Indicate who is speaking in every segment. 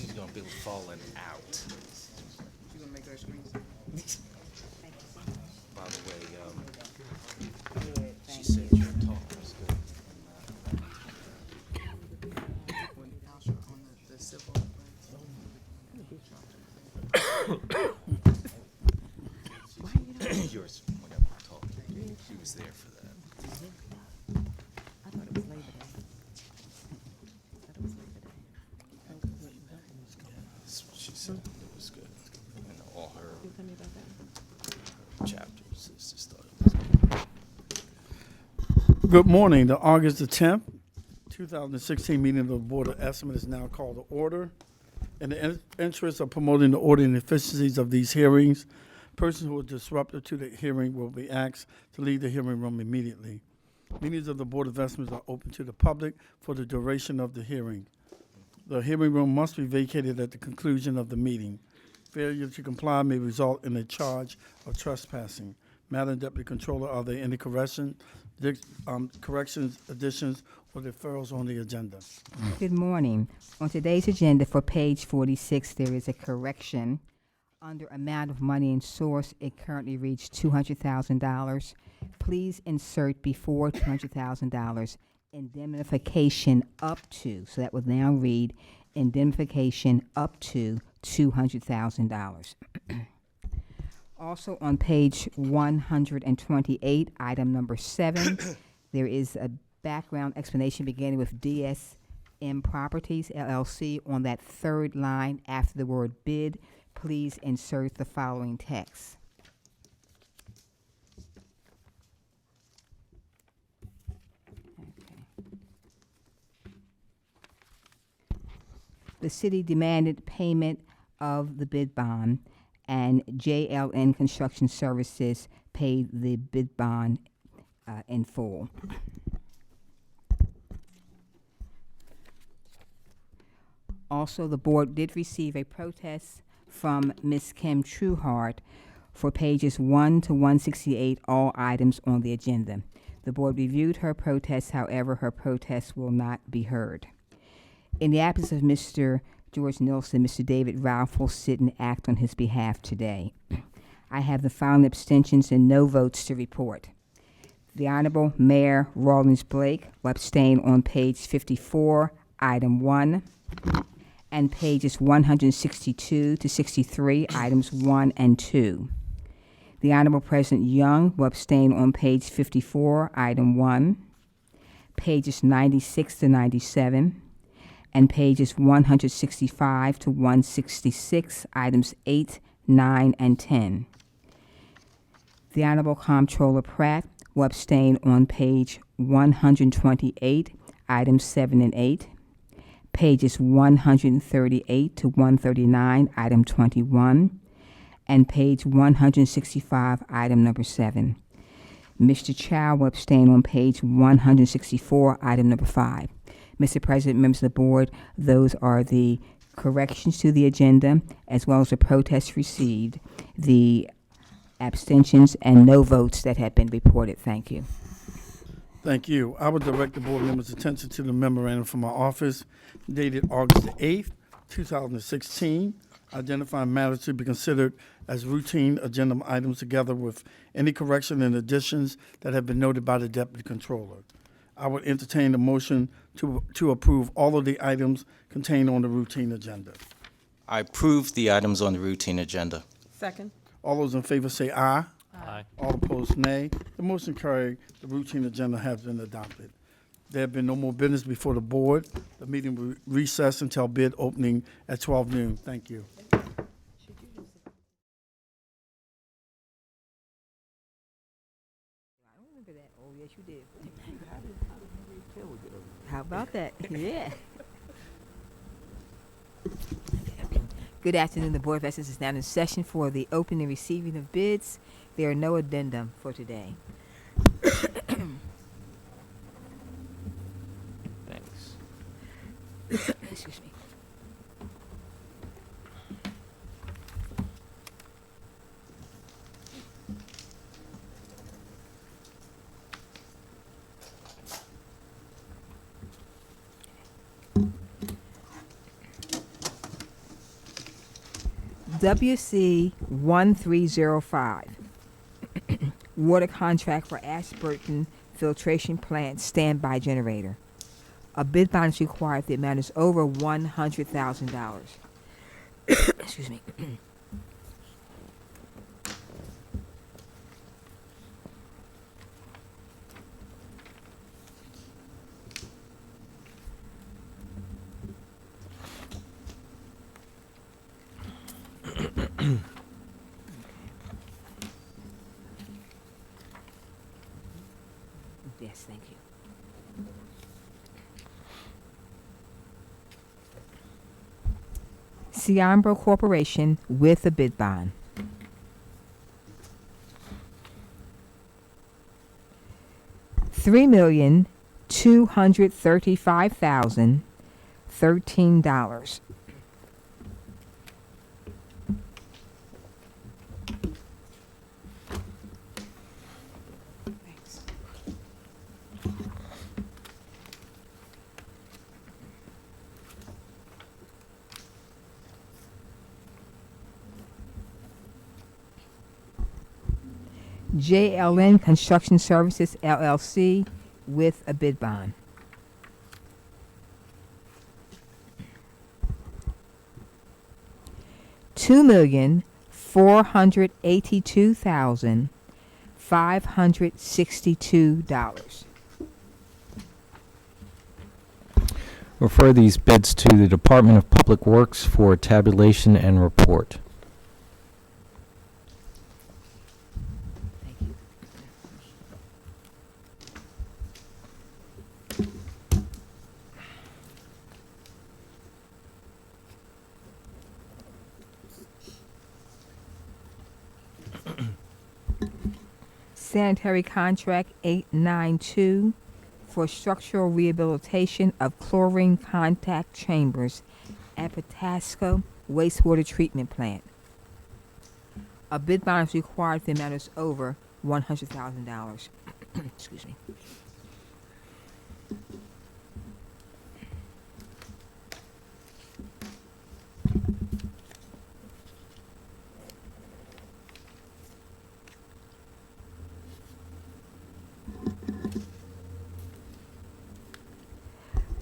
Speaker 1: she's gonna be falling out.
Speaker 2: She's gonna make her screen.
Speaker 1: By the way,
Speaker 2: Good,
Speaker 1: she
Speaker 2: thank
Speaker 1: said
Speaker 2: you.
Speaker 1: your talk was good.
Speaker 2: On the civil.
Speaker 1: Yours, whatever talk. She was there for that.
Speaker 2: I thought it was Labor Day. I thought it was Labor Day.
Speaker 1: She said it was good. And all her
Speaker 2: You tell me about that.
Speaker 1: chapters, it's just thought it was good.
Speaker 3: Good morning. The August the 10th, 2016 meeting of the Board of Estimate is now called to order. In the interest of promoting the order and efficiencies of these hearings, persons who are disruptive to the hearing will be asked to leave the hearing room immediately. Meetings of the Board of Estimates are open to the public for the duration of the hearing. The hearing room must be vacated at the conclusion of the meeting. Failure to comply may result in a charge of trespassing. Madam Deputy Controller, are there any corrections, additions, or deferrals on the agenda?
Speaker 4: Good morning. On today's agenda for page 46, there is a correction. Under amount of money and source, it currently reads $200,000. Please insert before $200,000 indemnification up to. So that would now read indemnification up to $200,000. Also on page 128, item number 7, there is a background explanation beginning with DSM Properties, LLC. On that third line after the word bid, please insert the following text. Okay. The city demanded payment of the bid bond, and JLN Construction Services paid the bid bond in full. Also, the board did receive a protest from Ms. Kim Trueheart for pages 1 to 168, all items on the agenda. The board reviewed her protest, however, her protest will not be heard. In the absence of Mr. George Nilsson, Mr. David Ralph will sit and act on his behalf today. I have the following abstentions and no votes to report. The Honorable Mayor Rawlings Blake will abstain on page 54, item 1, and pages 162 to 63, items 1 and 2. The Honorable President Young will abstain on page 54, item 1, pages 96 to 97, and pages 165 to 166, items 8, 9, and 10. The Honorable Comptroller Pratt will abstain on page 128, items 7 and 8, pages 138 to 139, item 21, and page 165, item number 7. Mr. Chow will abstain on page 164, item number 5. Mr. President, members of the board, those are the corrections to the agenda, as well as the protests received, the abstentions, and no votes that have been reported. Thank you.
Speaker 3: Thank you. I would direct the board members' attention to the memorandum from our office dated August the 8th, 2016, identifying matters to be considered as routine agenda items together with any correction and additions that have been noted by the Deputy Controller. I would entertain a motion to approve all of the items contained on the routine agenda.
Speaker 1: I approve the items on the routine agenda.
Speaker 2: Second.
Speaker 3: All those in favor say aye.
Speaker 1: Aye.
Speaker 3: All opposed, nay. The motion carried. The routine agenda has been adopted. There have been no more business before the board. The meeting will recess until bid opening at 12 noon. Thank you.
Speaker 4: I don't remember that. Oh, yes, you did. How about that? Yeah. Good afternoon. The Board of Estimates is now in session for the opening and receiving of bids. There are no addendum for today.
Speaker 1: Thanks.
Speaker 4: Excuse me. WC 1305, water contract for Ashburton Filtration Plant standby generator. A bid bond is required if the amount is over $100,000. Excuse me. Yes, thank you. Ciambro Corporation with a bid bond. $3,235,013.
Speaker 2: Thanks.
Speaker 4: JLN Construction Services LLC with a bid bond. $2,482,562.
Speaker 5: Refer these bids to the Department of Public Works for tabulation and report.
Speaker 4: Thank you. Sanitary contract 892 for structural rehabilitation of chlorine contact chambers at Patasco Wastewater Treatment Plant. A bid bond is required if the amount is over $100,000. Excuse me.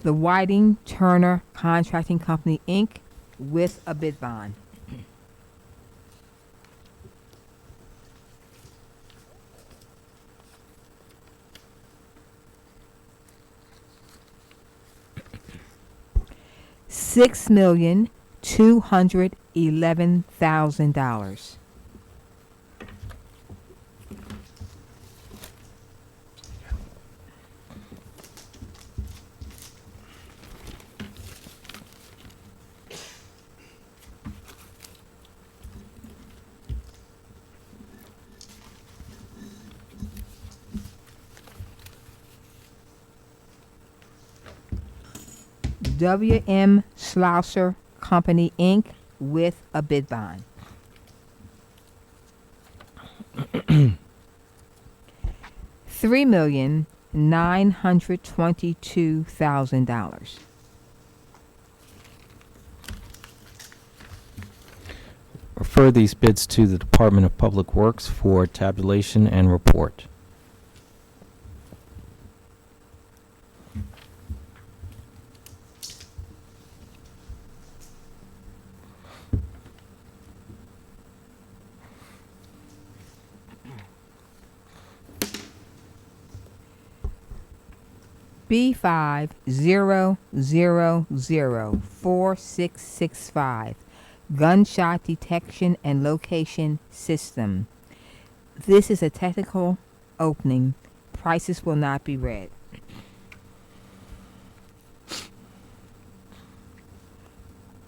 Speaker 4: The Whiting Turner Contracting Company, Inc. with a bid bond. $6,211,000. W.M. Slouser Company, Inc. with a bid bond. $3,922,000.
Speaker 5: Refer these bids to the Department of Public Works for tabulation and report.
Speaker 4: B50004665 Gunshot Detection and Location System. This is a technical opening. Prices will not be read.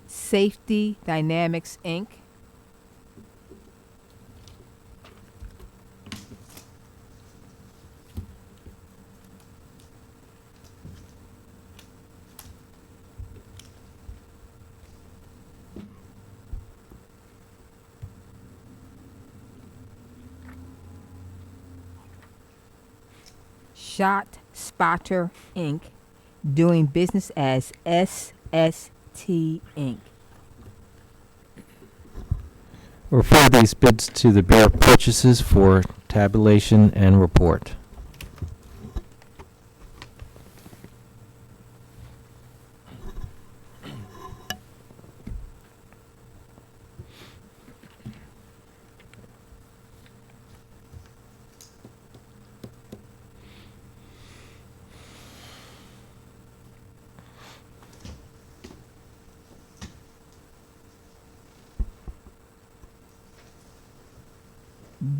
Speaker 4: Safety Dynamics, Inc. Shot Spotter, Inc., doing business as SST, Inc.
Speaker 5: Refer these bids to the Bureau of Purchases for tabulation and report.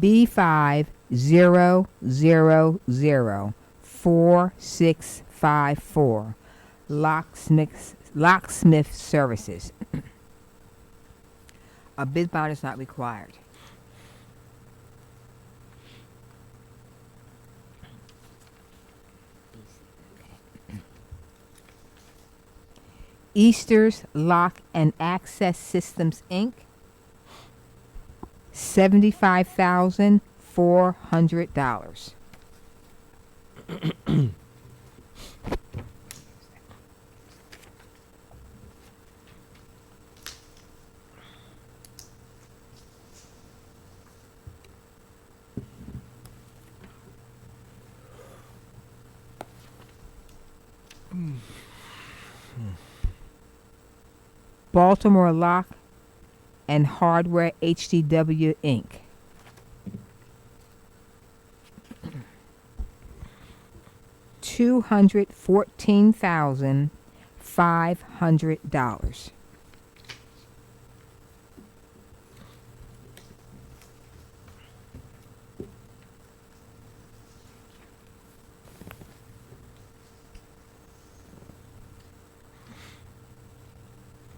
Speaker 4: B50004654, locksmith services. A bid bond is not required. Easter's Lock and Access Systems, Inc., $75,400. Baltimore Lock and Hardware HDW, Inc., $214,500.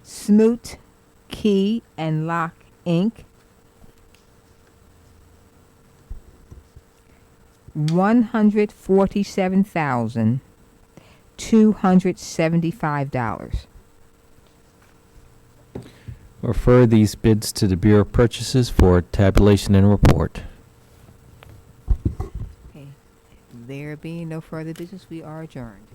Speaker 4: Smoot Key and Lock, Inc., $147,275.
Speaker 5: Refer these bids to the Bureau of Purchases for tabulation and report.
Speaker 4: Okay. There being no further business, we are adjourned.